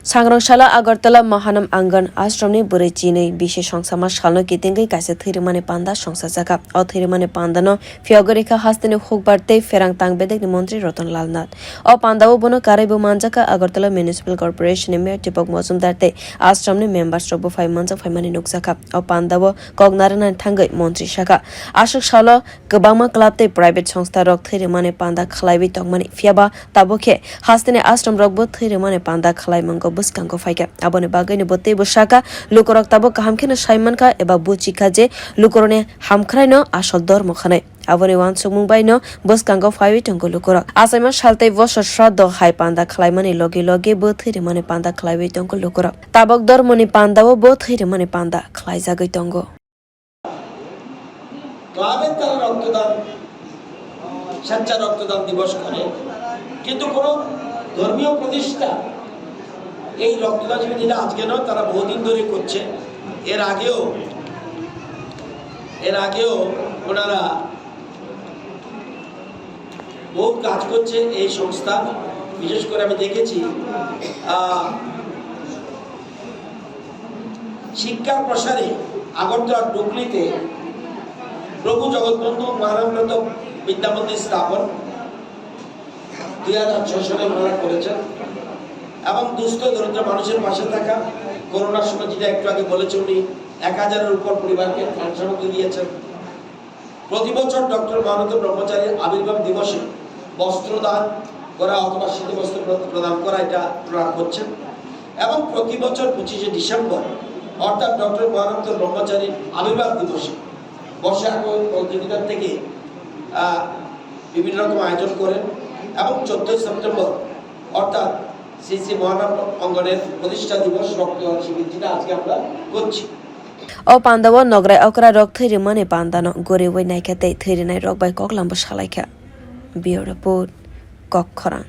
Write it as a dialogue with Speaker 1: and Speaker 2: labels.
Speaker 1: Sangrong shala Agartala Mahanam angan ashramni bwri chini bisi songchama salno kitingwi kaisa Thwirimani panda songchajakha o Thwirimani panda no phiyogwi rikha haste hukbar tei phereng tang bedekni montri Ratan Lal Nath o panda o bono karaibo manjaka Agartala Municipal Corporation ni Mayor Dipak Majumder tei ashramni members robo phai manjak phaimani nukjakha o panda o kognarana thangai montri shaka ashok salo kwbangma club tei private songstha rok Thwirimani panda khlaiwi tongmani phiaba tabokhe haste ni ashram rok bo Thwirimani panda khlaimango buskango faika abone bagani bote bosaka lukorok tabo kahamkhena saimanka eba buchika je lukorone hamkhraino asol dormo khanai abone wan sumungbaino buskango faiwi tonggo lukorok asaima saltai bosor shraddo hai panda khlaimani loge bo Thwirimani panda khlaiwi tonggo lukorok tabok dormoni panda o bo Thwirimani panda khlaijagoi tongo
Speaker 2: ক্লাবের তারা রক্তদান স্বেচ্ছা রক্তদান দিবস করে কিন্তু কোনো ধর্মীয় প্রতিষ্ঠান এই রক্তদান শিবিরটা আজকে নয় তারা বহুদিন ধরে করছে এর আগেও ওনারা বহু কাজ করছে এই সংস্থা বিশেষ করে আমি দেখেছি শিক্ষার প্রসারে আগরতলা ডুকলিতে প্রভু জগৎবন্ধু মহারামরত বিদ্যামন্দির স্থাপন 2006 সালে ওনারা করেছেন এবং দুস্থ দরিদ্র মানুষের পাশে থাকা করোনার সময় যেটা একটু আগে বলেছে উনি 1000-এর উপর পরিবারকে ত্রাণ সামগ্রী দিয়েছেন প্রতি বছর ডক্টর মহানত ব্রহ্মচারীর আবির্ভাব দিবসে বস্ত্রদান করা অথবা শীতবস্ত্র প্রদান করা এটা ওনারা করছেন এবং প্রতি বছর 25শে ডিসেম্বর অর্থাৎ ডক্টর মহানত ব্রহ্মচারীর আবির্ভাব দিবসে বর্ষাক প্রতিযোগিতার থেকে বিভিন্ন রকম আয়োজন করেন এবং 14 সেপ্টেম্বর অর্থাৎ শ্রী শ্রী মহানাম অঙ্গনের প্রতিষ্ঠা দিবস রক্তদান শিবির যেটা আজকে আমরা করছি
Speaker 1: o panda o nograi okra rok Thwirimani panda no gori wai naikha tei thwirinai rok bai koklambo salaikha bio report kok khorang